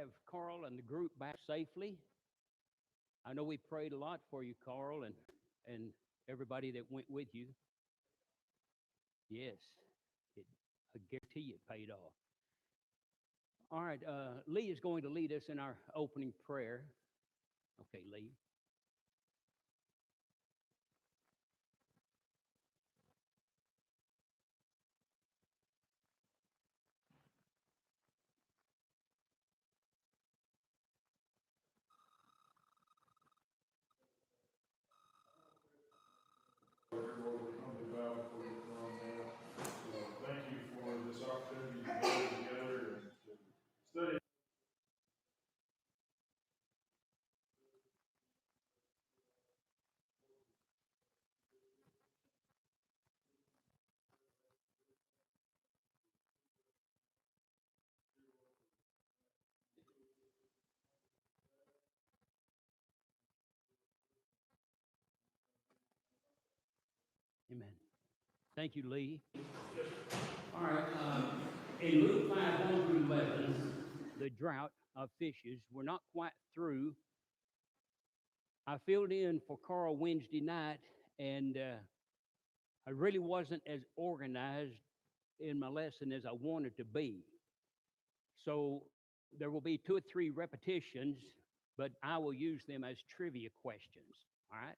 have Carl and the group back safely. I know we prayed a lot for you, Carl, and everybody that went with you. Yes, it, I guarantee it paid off. All right, Lee is going to lead us in our opening prayer. Okay, Lee. Lord, we come to bow before your throne now. So thank you for this opportunity to gather together and to study. Amen. Thank you, Lee. All right, in Luke 5, 1 through 11, the drought of fishes, we're not quite through. I filled in for Carl Wednesday night, and I really wasn't as organized in my lesson as I wanted to be. So there will be two or three repetitions, but I will use them as trivia questions. All right?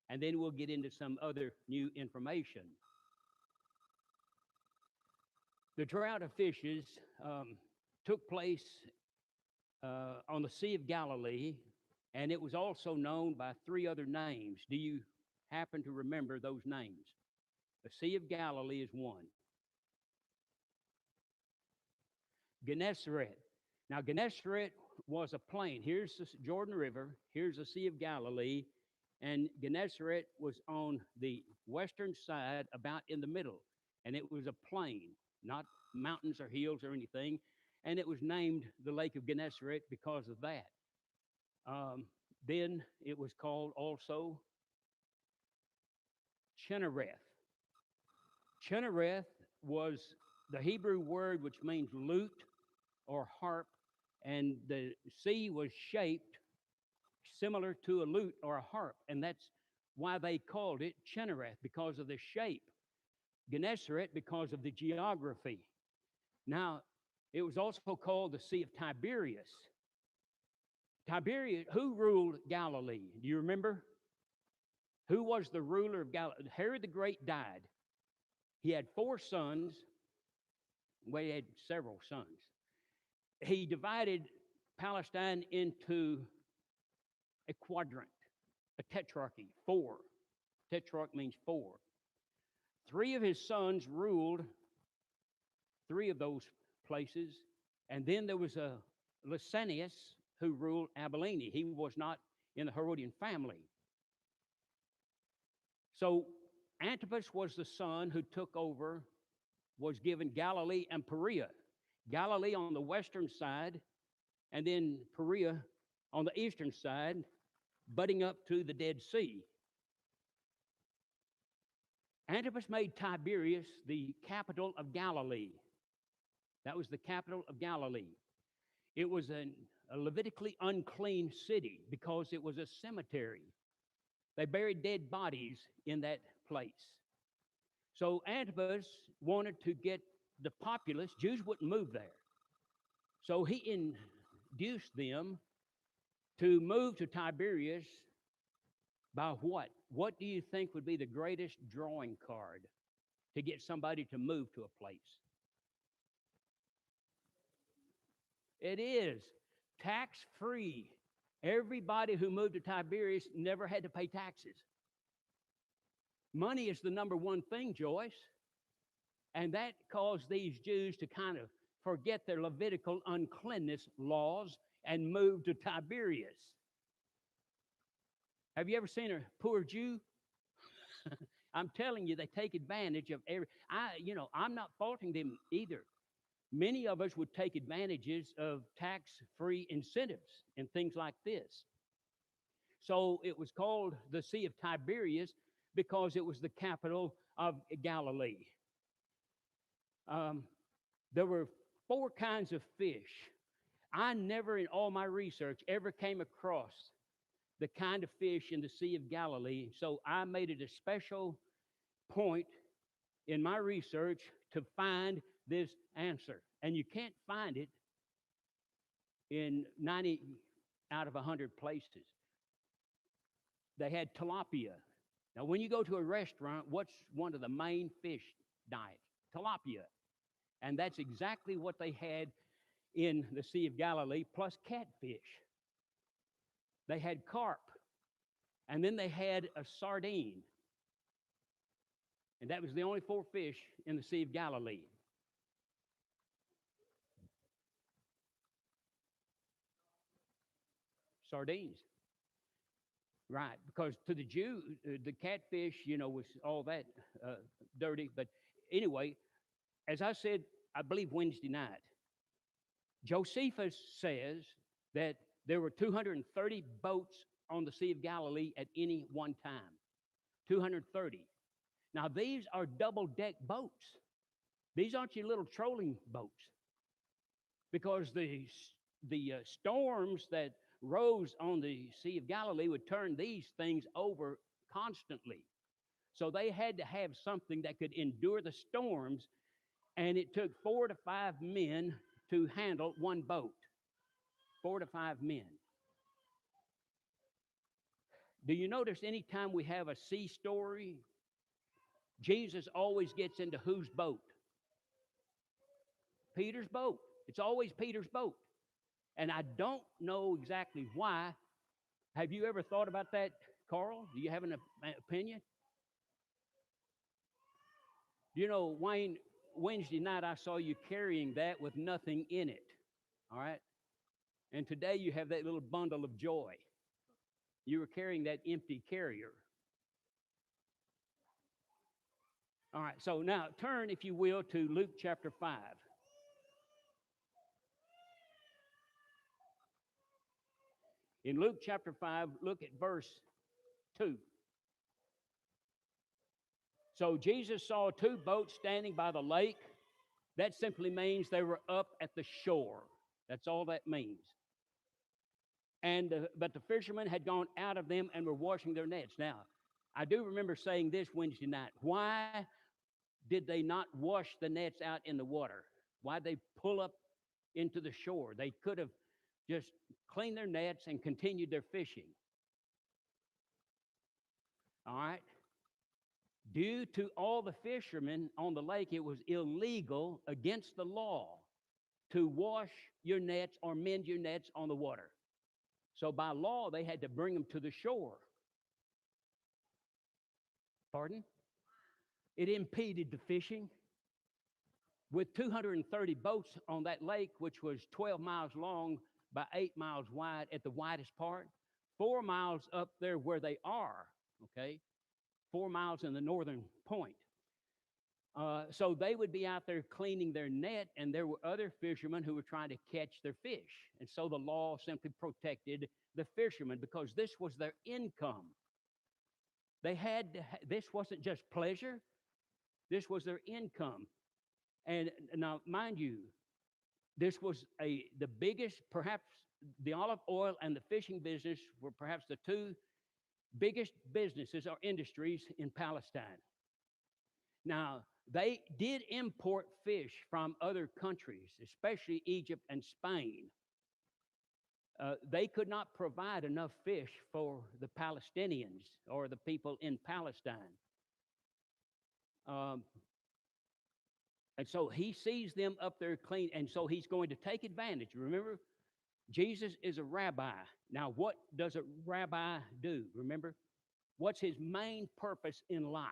And then we'll get into some other new information. The drought of fishes took place on the Sea of Galilee, and it was also known by three other names. Do you happen to remember those names? The Sea of Galilee is one. Gennesaret. Now, Gennesaret was a plain. Here's the Jordan River. Here's the Sea of Galilee. And Gennesaret was on the western side, about in the middle. And it was a plain, not mountains or hills or anything. And it was named the Lake of Gennesaret because of that. Then it was called also Chinnereth. Chinnereth was the Hebrew word which means lute or harp, and the sea was shaped similar to a lute or a harp, and that's why they called it Chinnereth, because of the shape. Gennesaret, because of the geography. Now, it was also called the Sea of Tiberias. Tiberias, who ruled Galilee? Do you remember? Who was the ruler of Galilee? Herod the Great died. He had four sons. Well, he had several sons. He divided Palestine into a quadrant, a tetrarchy, four. Tetrarch means four. Three of his sons ruled three of those places, and then there was a Lysanias who ruled Abilene. He was not in the Herodian family. So Antipas was the son who took over, was given Galilee and Perea. Galilee on the western side, and then Perea on the eastern side, butting up to the Dead Sea. Antipas made Tiberias the capital of Galilee. That was the capital of Galilee. It was a Levitically unclean city because it was a cemetery. They buried dead bodies in that place. So Antipas wanted to get the populace, Jews wouldn't move there. So he induced them to move to Tiberias by what? What do you think would be the greatest drawing card to get somebody to move to a place? It is tax-free. Everybody who moved to Tiberias never had to pay taxes. Money is the number one thing, Joyce. And that caused these Jews to kind of forget their Levitical uncleanness laws and move to Tiberias. Have you ever seen a poor Jew? I'm telling you, they take advantage of I'm not faulting them either. Many of us would take advantages of tax-free incentives and things like this. So it was called the Sea of Tiberias because it was the capital of Galilee. There were four kinds of fish. I never in all my research ever came across the kind of fish in the Sea of Galilee. So I made it a special point in my research to find this answer. And you can't find it in 90 out of 100 places. They had tilapia. Now, when you go to a restaurant, what's one of the main fish diets? Tilapia. And that's exactly what they had in the Sea of Galilee, plus catfish. They had carp. And then they had a sardine. And that was the only four fish in the Sea of Galilee. Sardines. Right, because to the Jew, the catfish, was all that dirty. But anyway, as I said, I believe Wednesday night, Josephus says that there were 230 boats on the Sea of Galilee at any one time. 230. Now, these are double-deck boats. These aren't your little trolling boats. Because the storms that rose on the Sea of Galilee would turn these things over constantly. So they had to have something that could endure the storms, and it took 4 to 5 men to handle one boat. 4 to 5 men. Do you notice anytime we have a sea story, Jesus always gets into whose boat? Peter's boat. It's always Peter's boat. And I don't know exactly why. Have you ever thought about that, Carl? Do you have an opinion? Wayne, Wednesday night I saw you carrying that with nothing in it. All right? And today you have that little bundle of joy. You were carrying that empty carrier. All right, so now turn, if you will, to Luke chapter 5. In Luke chapter 5, look at verse 2. So Jesus saw 2 boats standing by the lake. That simply means they were up at the shore. That's all that means. But the fishermen had gone out of them and were washing their nets. Now, I do remember saying this Wednesday night. Why did they not wash the nets out in the water? Why did they pull up into the shore? They could have just cleaned their nets and continued their fishing. All right? Due to all the fishermen on the lake, it was illegal against the law to wash your nets or mend your nets on the water. So by law, they had to bring them to the shore. Pardon? It impeded the fishing. With 230 boats on that lake, which was 12 miles long by 8 miles wide at the widest part, 4 miles up there where they are, okay? 4 miles in the northern point. So they would be out there cleaning their net, and there were other fishermen who were trying to catch their fish. And so the law simply protected the fishermen because this was their income. They had to this wasn't just pleasure, this was their income. And now, mind you, this was the biggest, perhaps the olive oil and the fishing business were perhaps the 2 biggest businesses or industries in Palestine. Now, they did import fish from other countries, especially Egypt and Spain. They could not provide enough fish for the Palestinians or the people in Palestine. And so he sees them up there clean, and so he's going to take advantage. Remember, Jesus is a rabbi. Now, what does a rabbi do? Remember, what's his main purpose in life?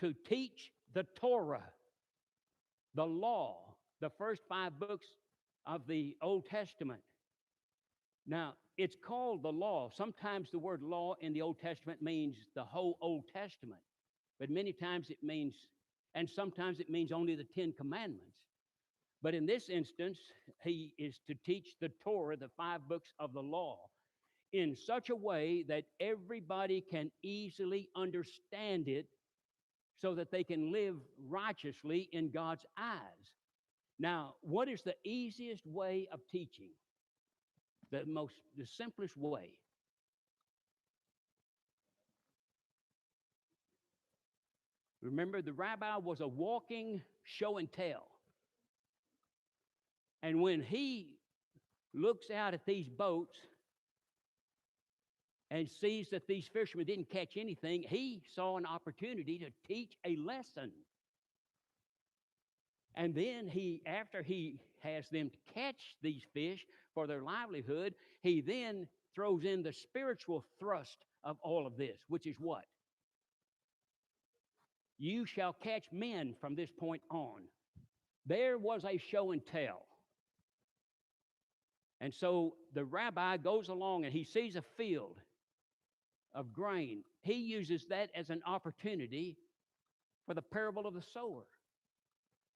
To teach the Torah, the law, the first 5 books of the Old Testament. Now, it's called the law. Sometimes the word law in the Old Testament means the whole Old Testament, but many times it means, and sometimes it means only the 10 Commandments. But in this instance, he is to teach the Torah, the 5 books of the law, in such a way that everybody can easily understand it so that they can live righteously in God's eyes. Now, what is the easiest way of teaching? The simplest way. Remember, the rabbi was a walking show and tell. And when he looks out at these boats and sees that these fishermen didn't catch anything, he saw an opportunity to teach a lesson. And then after he has them catch these fish for their livelihood, he then throws in the spiritual thrust of all of this, which is what? You shall catch men from this point on. There was a show and tell. And so the rabbi goes along and he sees a field of grain. He uses that as an opportunity for the parable of the sower.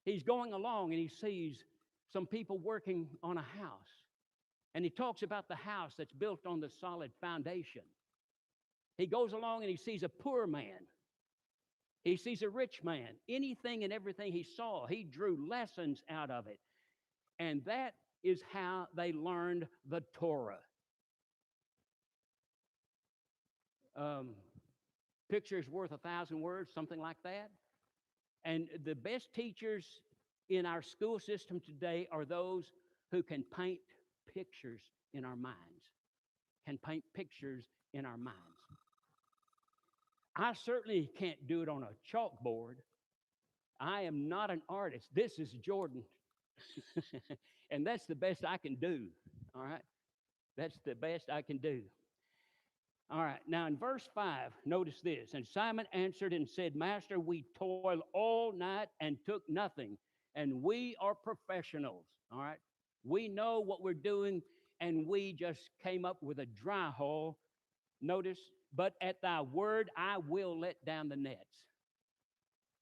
He's going along and he sees some people working on a house. And he talks about the house that's built on the solid foundation. He goes along and he sees a poor man. He sees a rich man. Anything and everything he saw, he drew lessons out of it. And that is how they learned the Torah. Picture is worth 1,000 words, something like that. And the best teachers in our school system today are those who can paint pictures in our minds, can paint pictures in our minds. I certainly can't do it on a chalkboard. I am not an artist. This is Jordan. And that's the best I can do. All right? That's the best I can do. All right. Now in verse 5, notice this. And Simon answered and said, Master, we toiled all night and took nothing, and we are professionals. All right? We know what we're doing, and we just came up with a dry hole. Notice, but at thy word I will let down the nets.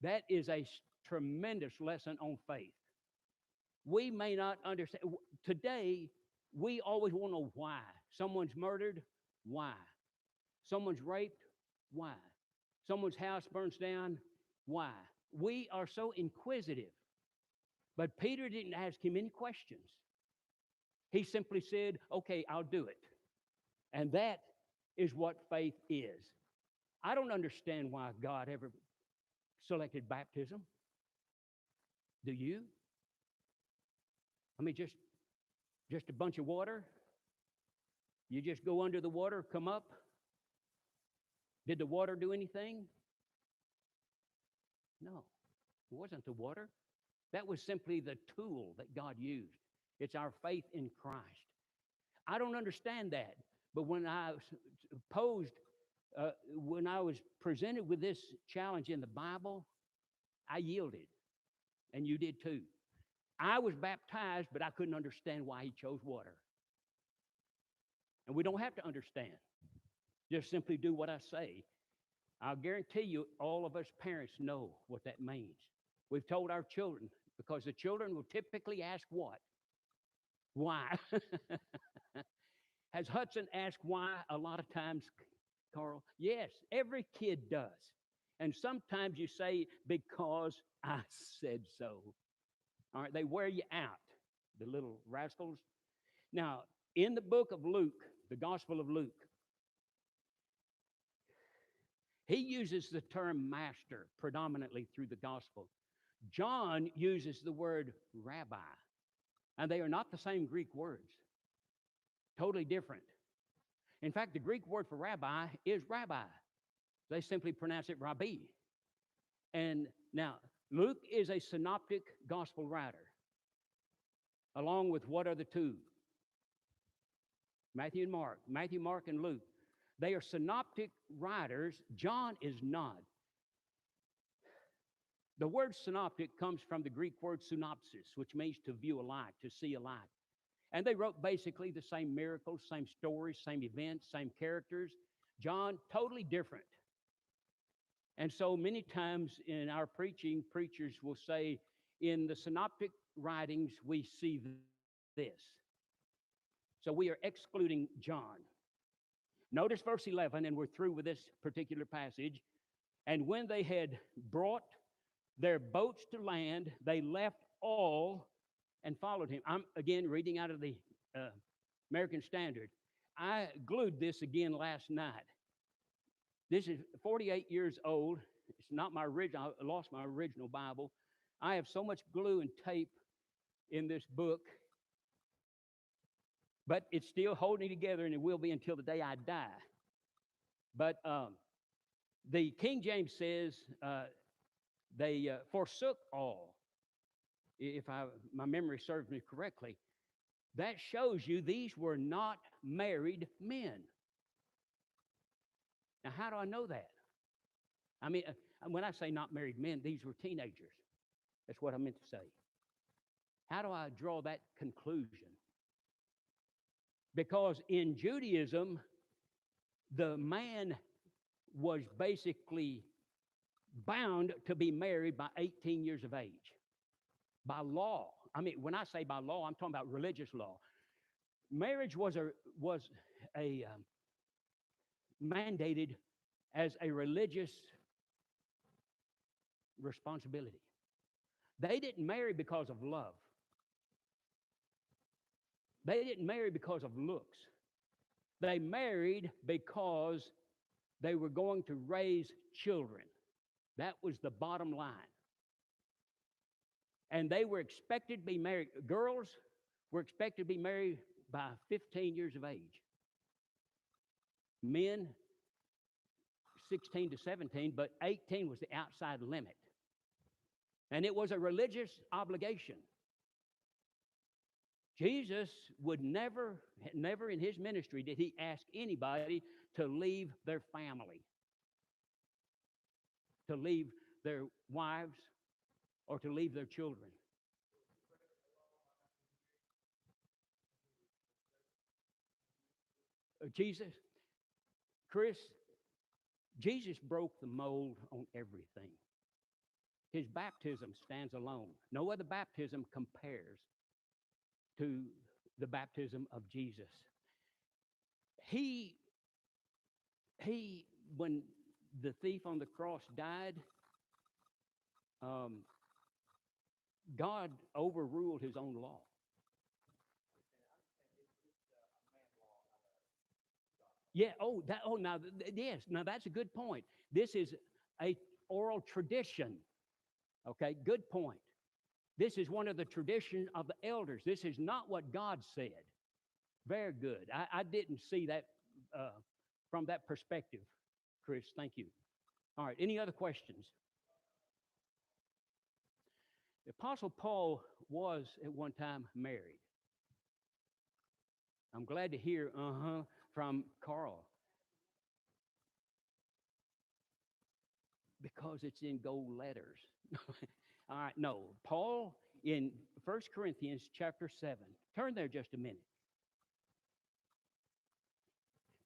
That is a tremendous lesson on faith. We may not understand. Today, we always want to know why. Someone's murdered, why? Someone's raped, why? Someone's house burns down, why? We are so inquisitive. But Peter didn't ask him any questions. He simply said, okay, I'll do it. And that is what faith is. I don't understand why God ever selected baptism. Do you? I mean, just a bunch of water? You just go under the water, come up? Did the water do anything? No, it wasn't the water. That was simply the tool that God used. It's our faith in Christ. I don't understand that, but when I was presented with this challenge in the Bible, I yielded, and you did too. I was baptized, but I couldn't understand why he chose water. And we don't have to understand. Just simply do what I say. I'll guarantee you, all of us parents know what that means. We've told our children, because the children will typically ask what? Why? Has Hudson asked why a lot of times, Carl? Yes, every kid does. And sometimes you say, because I said so. All right, they wear you out, the little rascals. Now, in the book of Luke, the Gospel of Luke, he uses the term master predominantly through the Gospel. John uses the word rabbi, and they are not the same Greek words. Totally different. In fact, the Greek word for rabbi is rabbi. They simply pronounce it rabbi. And now, Luke is a synoptic gospel writer, along with what are the two? Matthew and Mark. Matthew, Mark, and Luke. They are synoptic writers. John is not. The word synoptic comes from the Greek word synopsis, which means to view alike, to see alike. And they wrote basically the same miracles, same stories, same events, same characters. John, totally different. And so many times in our preaching, preachers will say, in the synoptic writings, we see this. So we are excluding John. Notice verse 11, and we're through with this particular passage. And when they had brought their boats to land, they left all and followed him. I'm again reading out of the uh, American Standard. I glued this again last night. This is 48 years old. It's not my original. I lost my original Bible. I have so much glue and tape in this book, but it's still holding together, and it will be until the day I die. But the King James says they forsook all. If my memory serves me correctly, that shows you these were not married men. Now, how do I know that? I mean, when I say not married men, these were teenagers. That's what I meant to say. How do I draw that conclusion? Because in Judaism, the man was basically bound to be married by 18 years of age. By law. I mean, when I say by law, I'm talking about religious law. Marriage was mandated as a religious responsibility. They didn't marry because of love. They didn't marry because of looks. They married because they were going to raise children. That was the bottom line. And they were expected to be married. Girls were expected to be married by 15 years of age. Men, 16 to 17, but 18 was the outside limit. And it was a religious obligation. Jesus would never in his ministry did he ask anybody to leave their family, to leave their wives, or to leave their children. Chris, Jesus broke the mold on everything. His baptism stands alone. No other baptism compares to the baptism of Jesus. He when the thief on the cross died, God overruled his own law. Yeah. Yes. Now that's a good point. This is a oral tradition. Okay. Good point. This is one of the tradition of the elders. This is not what God said. Very good. I didn't see that from that perspective, Chris. Thank you. All right. Any other questions? The Apostle Paul was at one time married. I'm glad to hear from Carl. Because it's in gold letters. All right, no. Paul in 1 Corinthians chapter 7. Turn there just a minute.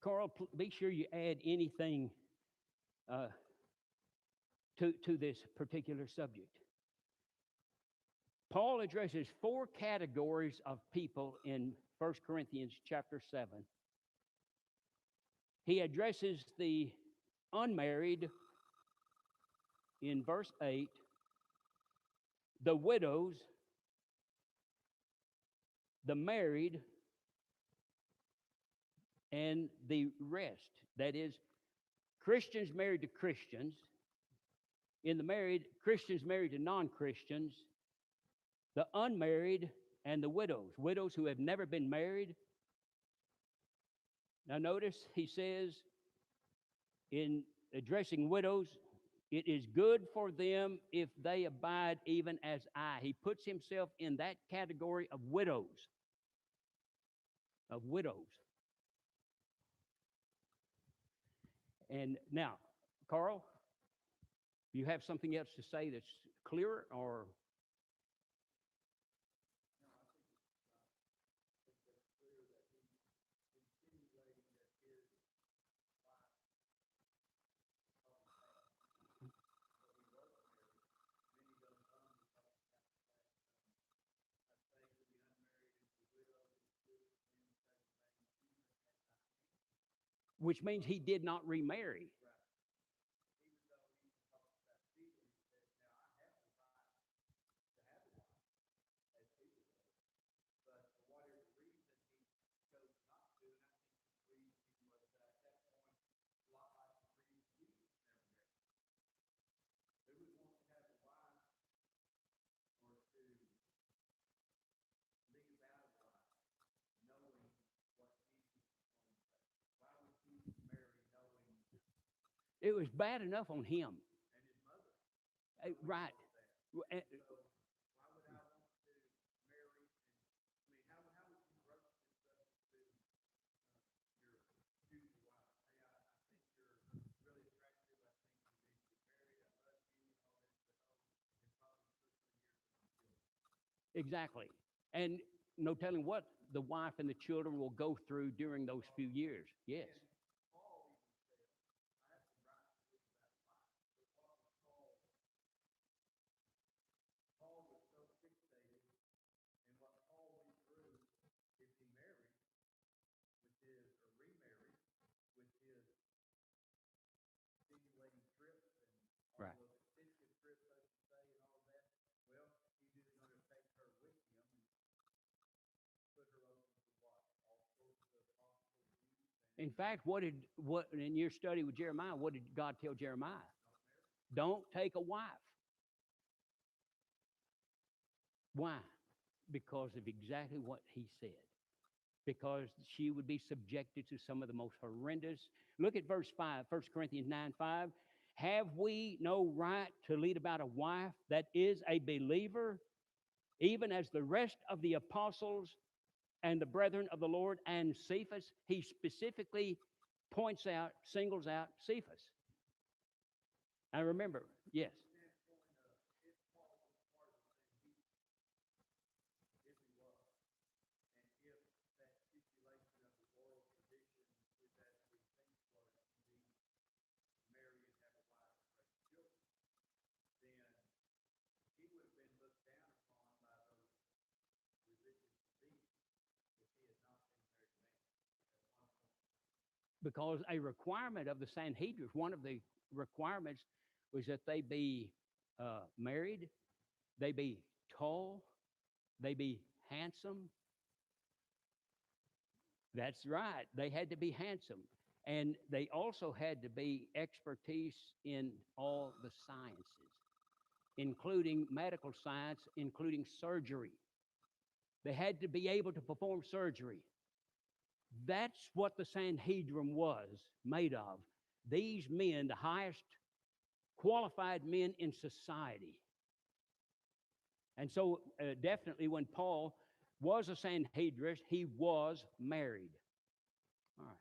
Carl, be sure you add anything to this particular subject. Paul addresses 4 categories of people in 1 Corinthians chapter 7. He addresses the unmarried in verse 8, the widows, the married, and the rest. That is, Christians married to Christians. In the married, Christians married to non-Christians, the unmarried, and the widows. Widows who have never been married. Now notice he says in addressing widows, it is good for them if they abide even as I. He puts himself in that category of widows. Of widows. And now, Carl, you have something else to say that's clearer or? Which means he did not remarry. It was bad enough on him. Right. Uh, Exactly. And no telling what the wife and the children will go through during those few years. Yes. Right. In fact, what in your study with Jeremiah, what did God tell Jeremiah? Don't take a wife. Why? Because of exactly what he said. Because she would be subjected to some of the most horrendous. Look at verse 5, 1 Corinthians 9:5. Have we no right to lead about a wife that is a believer, even as the rest of the apostles and the brethren of the Lord and Cephas? He specifically points out, singles out Cephas. And remember, yes. Because a requirement of the Sanhedrin, one of the requirements was that they be married, they be tall, they be handsome. That's right. They had to be handsome. And they also had to be expertise in all the sciences, including medical science, including surgery. They had to be able to perform surgery. That's what the Sanhedrin was made of. These men, the highest qualified men in society. And so, definitely, when Paul was a Sanhedrin, he was married. All right.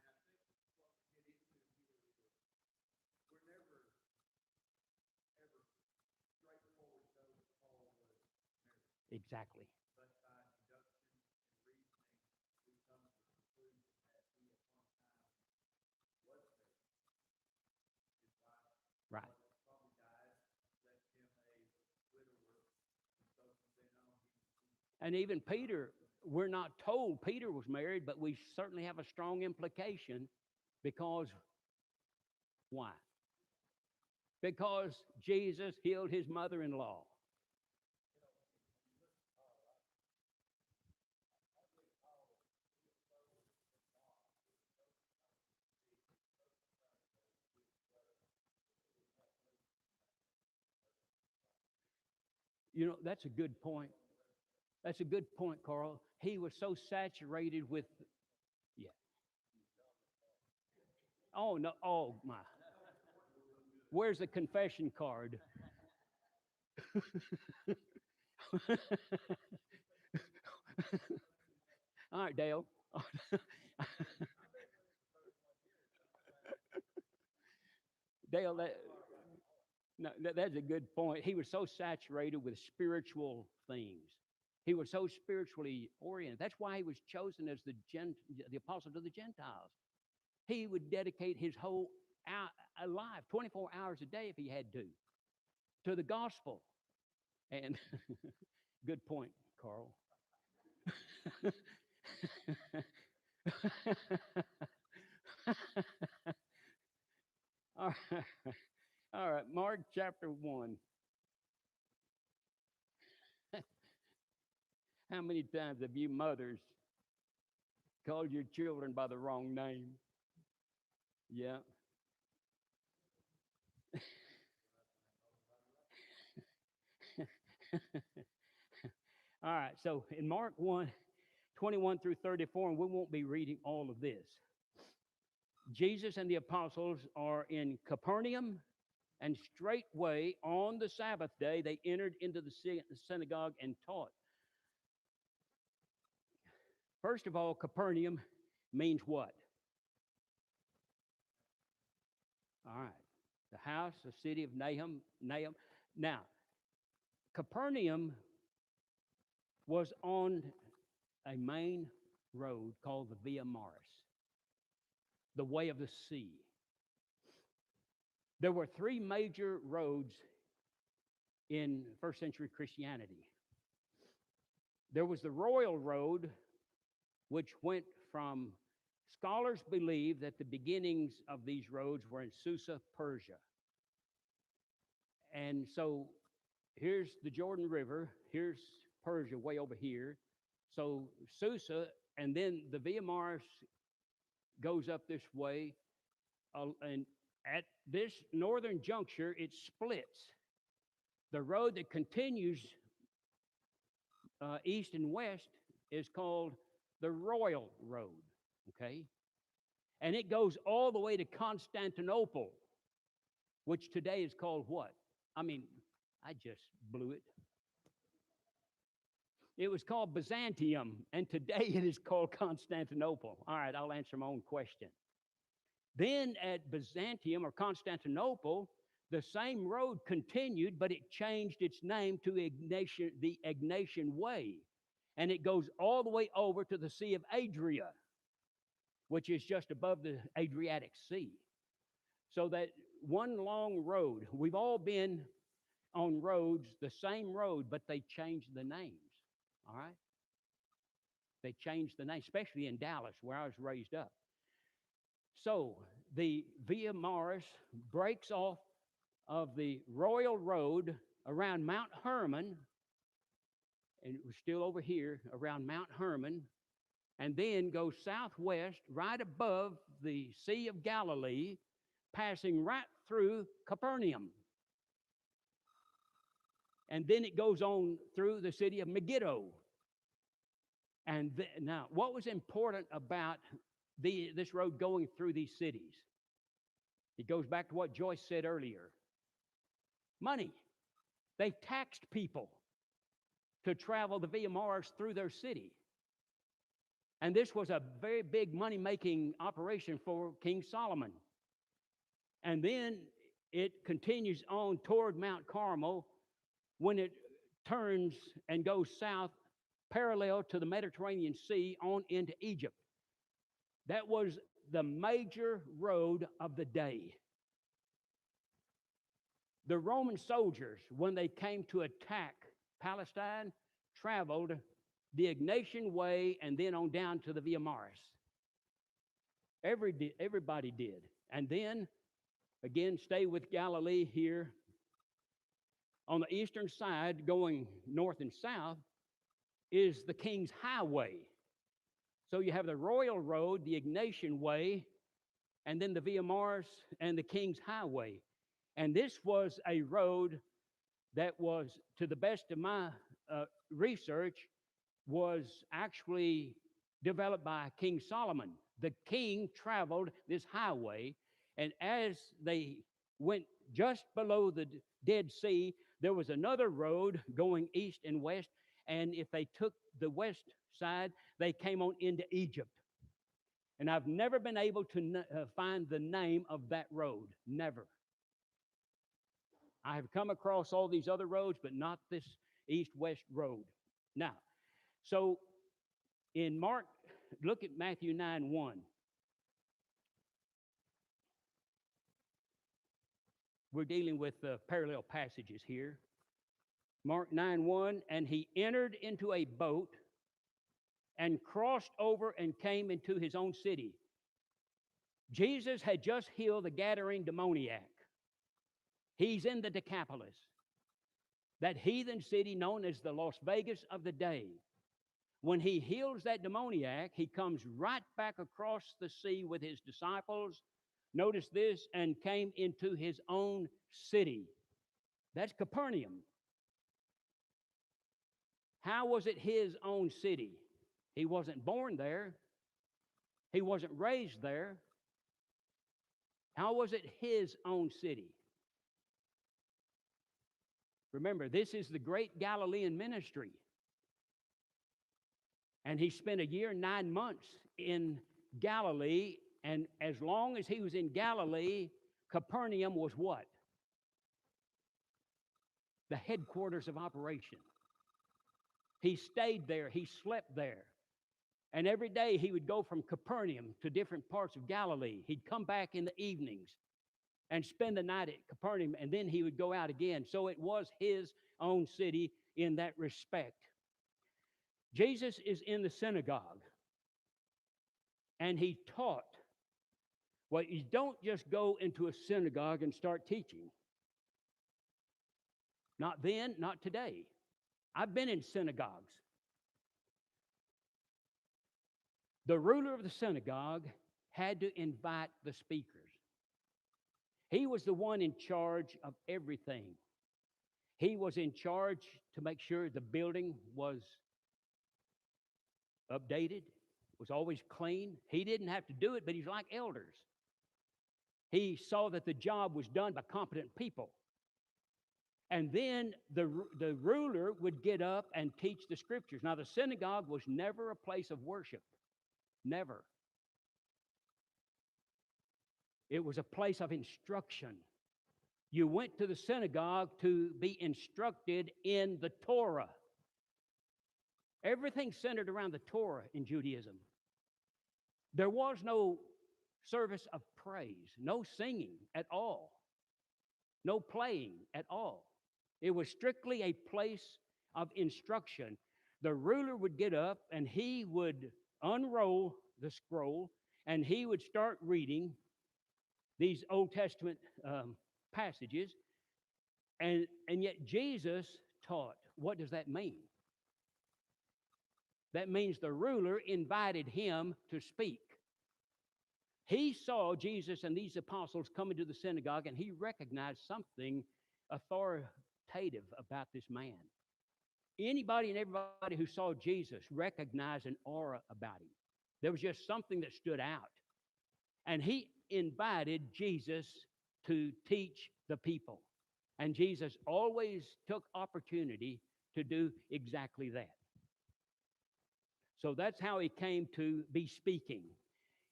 Exactly. Right. And even Peter, we're not told Peter was married, but we certainly have a strong implication because why? Because Jesus healed his mother in law. You know, that's a good point. That's a good point, Carl. He was so saturated with, yeah. Oh, no. Oh, my. Where's the confession card? All right, Dale. Dale, no, that's a good point. He was so saturated with spiritual things. He was so spiritually oriented. That's why he was chosen as the apostle to the Gentiles. He would dedicate his whole life, 24 hours a day if he had to the gospel. And good point, Carl. All right. All right, Mark chapter 1. How many times have you mothers called your children by the wrong name? Yeah. All right, so in Mark 1, 21 through 34, and we won't be reading all of this, Jesus and the apostles are in Capernaum, and straightway on the Sabbath day they entered into the synagogue and taught. First of all, Capernaum means what? All right. The house, the city of Nahum. Now, Capernaum was on a main road called the Via Maris, the way of the sea. There were three major roads in first century Christianity. There was the Royal Road, which went from, scholars believe that the beginnings of these roads were in Susa, Persia. And so here's the Jordan River, here's Persia way over here. So Susa, and then the Via Maris goes up this way, and at this northern juncture, it splits. The road that continues east and west is called the Royal Road, okay? And it goes all the way to Constantinople, which today is called what? I mean, I just blew it. It was called Byzantium, and today it is called Constantinople. All right, I'll answer my own question. Then at Byzantium or Constantinople, the same road continued, but it changed its name to the Egnatian Way. And it goes all the way over to the Sea of Adria, which is just above the Adriatic Sea. So that one long road, we've all been on roads, the same road, but they changed the names, all right? They changed the name, especially in Dallas, where I was raised up. So the Via Maris breaks off of the Royal Road around Mount Hermon, and it was still over here around Mount Hermon, and then goes southwest right above the Sea of Galilee, passing right through Capernaum. And then it goes on through the city of Megiddo. And now, what was important about this road going through these cities? It goes back to what Joyce said earlier. Money. They taxed people to travel the Via Maris through their city. And this was a very big money-making operation for King Solomon. And then it continues on toward Mount Carmel when it turns and goes south parallel to the Mediterranean Sea on into Egypt. That was the major road of the day. The Roman soldiers, when they came to attack Palestine, traveled the Egnatian Way and then on down to the Via Maris. Everybody did. And then, again, stay with Galilee here. On the eastern side, going north and south, is the King's Highway. So you have the Royal Road, the Egnatian Way, and then the Via Maris and the King's Highway. And this was a road that was, to the best of my research, was actually developed by King Solomon. The king traveled this highway, and as they went just below the Dead Sea, there was another road going east and west, and if they took the west side, they came on into Egypt. And I've never been able to find the name of that road. Never. I have come across all these other roads, but not this east-west road. Now, so in Mark, look at Matthew 9:1. We're dealing with parallel passages here. Mark 9:1, and he entered into a boat and crossed over and came into his own city. Jesus had just healed the Gadarene demoniac. He's in the Decapolis, that heathen city known as the Las Vegas of the day. When he heals that demoniac, he comes right back across the sea with his disciples. Notice this, and came into his own city. That's Capernaum. How was it his own city? He wasn't born there. He wasn't raised there. How was it his own city? Remember, this is the great Galilean ministry. And he spent a year and 9 months in Galilee. And as long as he was in Galilee, Capernaum was what? The headquarters of operation. He stayed there. He slept there. And every day he would go from Capernaum to different parts of Galilee. He'd come back in the evenings and spend the night at Capernaum, and then he would go out again. So it was his own city in that respect. Jesus is in the synagogue, and he taught. Well, you don't just go into a synagogue and start teaching. Not then, not today. I've been in synagogues. The ruler of the synagogue had to invite the speakers. He was the one in charge of everything. He was in charge to make sure the building was updated, was always clean. He didn't have to do it, but he's like elders. He saw that the job was done by competent people. And then the ruler would get up and teach the scriptures. Now, the synagogue was never a place of worship. Never. It was a place of instruction. You went to the synagogue to be instructed in the Torah. Everything centered around the Torah in Judaism. There was no service of praise, no singing at all, no playing at all. It was strictly a place of instruction. The ruler would get up and he would unroll the scroll and he would start reading these Old Testament passages. And yet Jesus taught. What does that mean? That means the ruler invited him to speak. He saw Jesus and these apostles come into the synagogue, and he recognized something authoritative about this man. Anybody and everybody who saw Jesus recognized an aura about him. There was just something that stood out. And he invited Jesus to teach the people. And Jesus always took opportunity to do exactly that. So that's how he came to be speaking.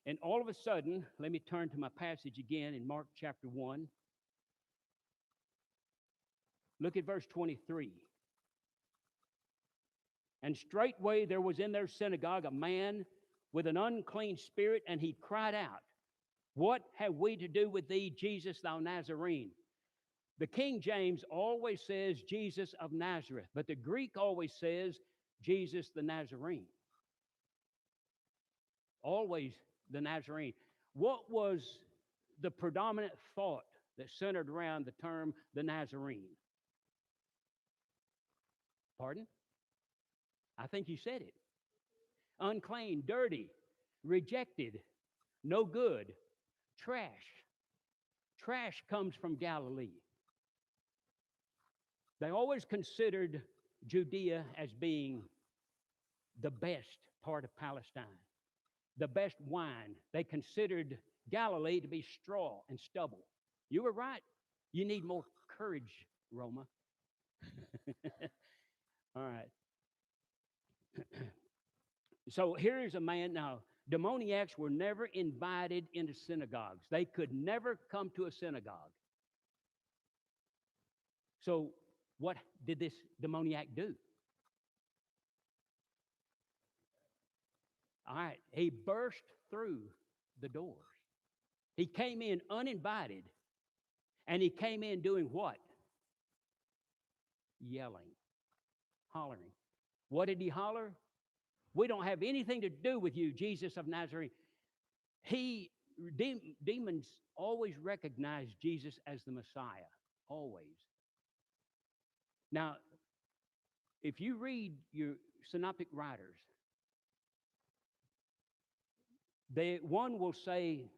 And all of a sudden, let me turn to my passage again in Mark chapter 1. Look at verse 23. And straightway there was in their synagogue a man with an unclean spirit, and he cried out, "What have we to do with thee, Jesus, thou Nazarene?" The King James always says Jesus of Nazareth, but the Greek always says Jesus the Nazarene. Always the Nazarene. What was the predominant thought that centered around the term the Nazarene? Pardon? I think you said it. Unclean, dirty, rejected, no good, trash. Trash comes from Galilee. They always considered Judea as being the best part of Palestine, the best wine. They considered Galilee to be straw and stubble. You were right. You need more courage, Roma. All right. So here is a man. Now, demoniacs were never invited into synagogues. They could never come to a synagogue. So what did this demoniac do? All right, he burst through the doors. He came in uninvited, and he came in doing what? Yelling, hollering. What did he holler? "We don't have anything to do with you, Jesus of Nazareth." Demons always recognize Jesus as the Messiah, always. Now, if you read your synoptic writers, one will say,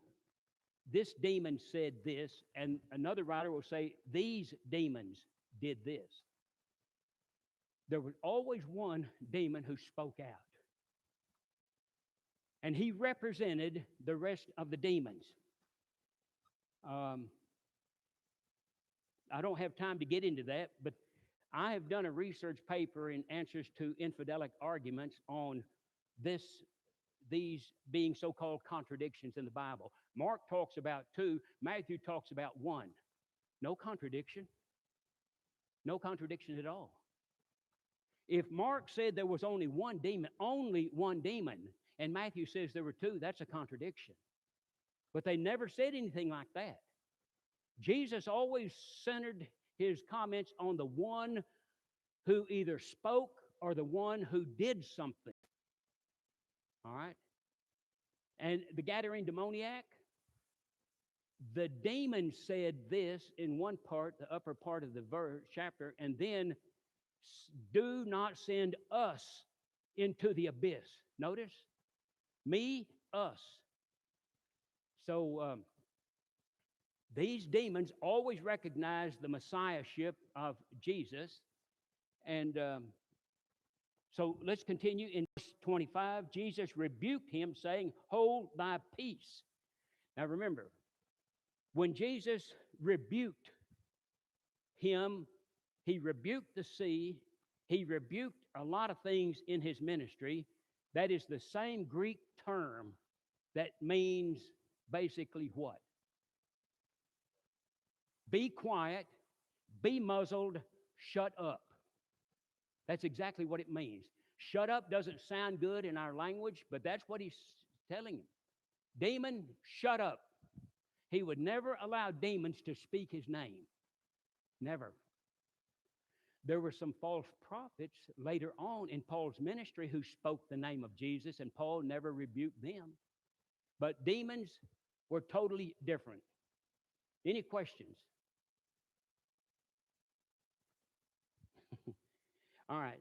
"This demon said this," and another writer will say, "These demons did this." There was always one demon who spoke out. And he represented the rest of the demons. Um, I don't have time to get into that, but I have done a research paper in answers to infidelic arguments on this, these being so-called contradictions in the Bible. Mark talks about two, Matthew talks about one. No contradiction. No contradiction at all. If Mark said there was only one demon, and Matthew says there were two, that's a contradiction. But they never said anything like that. Jesus always centered his comments on the one who either spoke or the one who did something. All right? And the Gadarene demoniac, the demon said this in one part, the upper part of the chapter, and then, do not send us into the abyss. Notice? Me, us. So these demons always recognized the messiahship of Jesus. And so let's continue in verse 25. Jesus rebuked him, saying, hold thy peace. Now remember, when Jesus rebuked him, he rebuked the sea, he rebuked a lot of things in his ministry. That is the same Greek term that means basically what? Be quiet, be muzzled, shut up. That's exactly what it means. Shut up doesn't sound good in our language, but that's what he's telling him. Demon, shut up. He would never allow demons to speak his name. Never. There were some false prophets later on in Paul's ministry who spoke the name of Jesus, and Paul never rebuked them. But demons were totally different. Any questions? All right.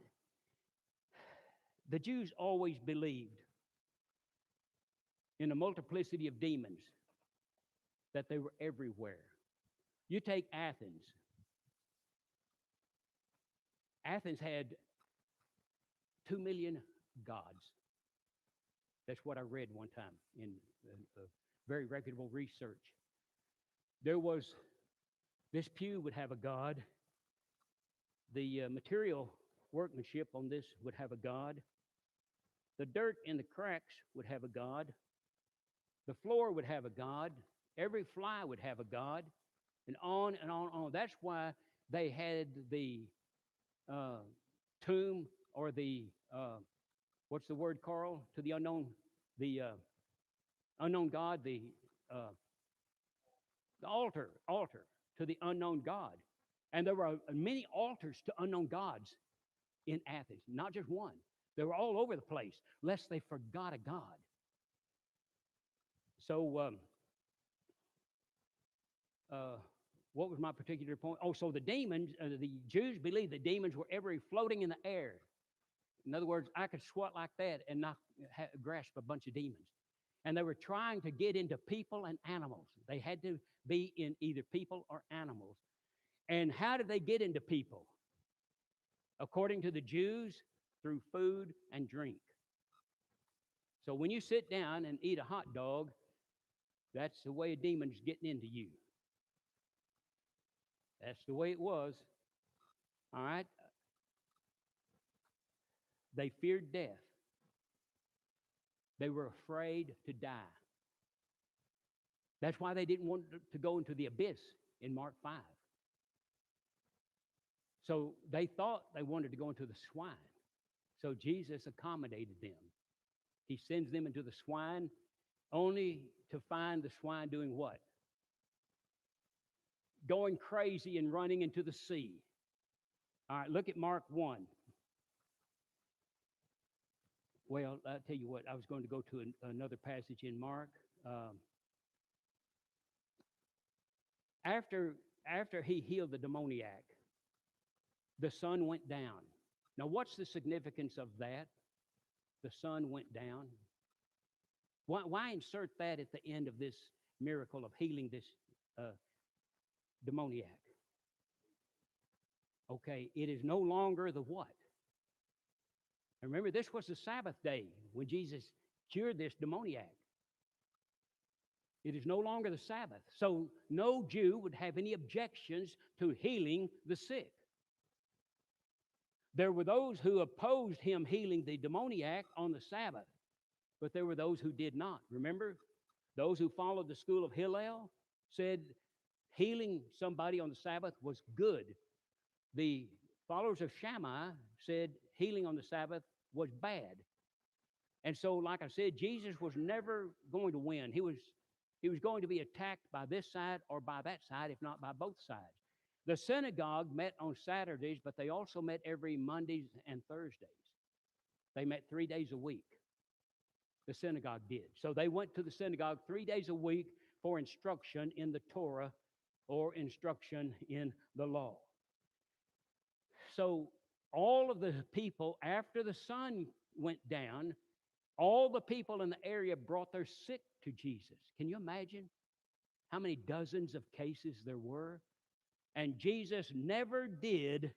The Jews always believed in a multiplicity of demons, that they were everywhere. You take Athens. Athens had 2 million gods. That's what I read one time in a very reputable research. There was, this pew would have a god. The material workmanship on this would have a god. The dirt in the cracks would have a god. The floor would have a god. Every fly would have a god. And on and on and on. That's why they had the tomb, or the, what's the word, Carl? To the unknown God, the altar to the unknown God. And there were many altars to unknown gods in Athens, not just one. They were all over the place, lest they forgot a God. So, what was my particular point? Oh, so the demons, the Jews believed the demons were ever floating in the air. In other words, I could squat like that and not grasp a bunch of demons. And they were trying to get into people and animals. They had to be in either people or animals. And how did they get into people? According to the Jews, through food and drink. So when you sit down and eat a hot dog, that's the way a demon's getting into you. That's the way it was. All right? They feared death. They were afraid to die. That's why they didn't want to go into the abyss in Mark 5. So they thought they wanted to go into the swine. So Jesus accommodated them. He sends them into the swine only to find the swine doing what? Going crazy and running into the sea. All right, look at Mark 1. Well, I'll tell you what, I was going to go to another passage in Mark. After he healed the demoniac, the sun went down. Now, what's the significance of that? The sun went down. Why insert that at the end of this miracle of healing this demoniac? Okay, it is no longer the what? And remember, this was the Sabbath day when Jesus cured this demoniac. It is no longer the Sabbath. So no Jew would have any objections to healing the sick. There were those who opposed him healing the demoniac on the Sabbath, but there were those who did not. Remember? Those who followed the school of Hillel said healing somebody on the Sabbath was good. The followers of Shammai said healing on the Sabbath was bad. And so, like I said, Jesus was never going to win. He was going to be attacked by this side or by that side, if not by both sides. The synagogue met on Saturdays, but they also met every Mondays and Thursdays. They met 3 days a week. The synagogue did. So they went to the synagogue 3 days a week for instruction in the Torah or instruction in the law. So all of the people, after the sun went down, all the people in the area brought their sick to Jesus. Can you imagine how many dozens of cases there were? And Jesus never did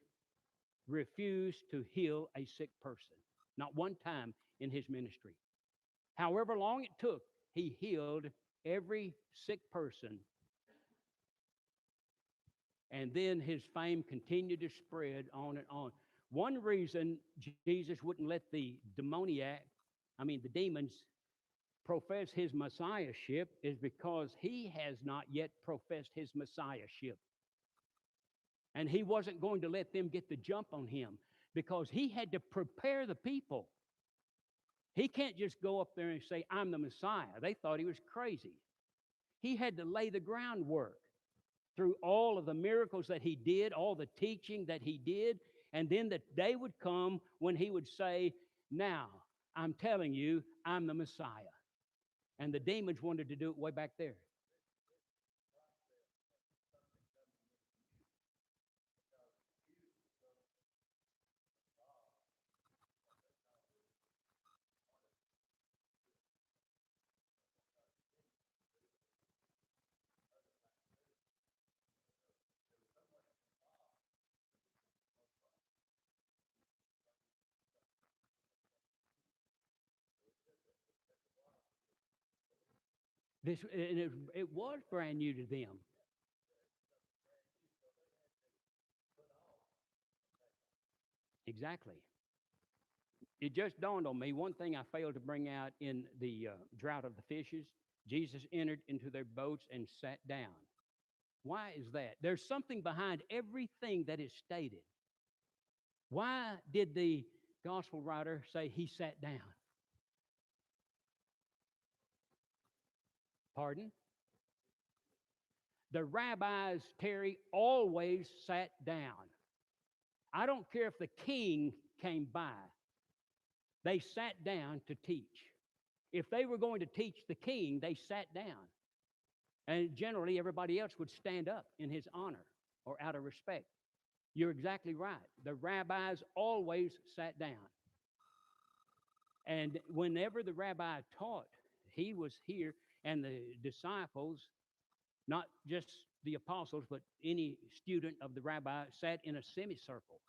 refuse to heal a sick person. Not one time in his ministry. However long it took, he healed every sick person. And then his fame continued to spread on and on. One reason Jesus wouldn't let the demons profess his messiahship is because he has not yet professed his messiahship. And he wasn't going to let them get the jump on him because he had to prepare the people. He can't just go up there and say, I'm the Messiah. They thought he was crazy. He had to lay the groundwork through all of the miracles that he did, all the teaching that he did, and then the day would come when he would say, now, I'm telling you, I'm the Messiah. And the demons wanted to do it way back there. It was brand new to them. Exactly. It just dawned on me, one thing I failed to bring out in the drought of the fishes, Jesus entered into their boats and sat down. Why is that? There's something behind everything that is stated. Why did the gospel writer say he sat down? Pardon? The rabbis, Terry, always sat down. I don't care if the king came by. They sat down to teach. If they were going to teach the king, they sat down. And generally, everybody else would stand up in his honor or out of respect. You're exactly right. The rabbis always sat down. And whenever the rabbi taught, he was here, and the disciples, not just the apostles, but any student of the rabbi, sat in a semicircle,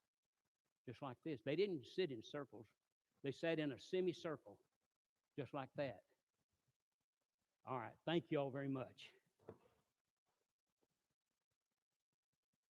just like this. They didn't sit in circles. They sat in a semicircle, just like that. All right. Thank you all very much.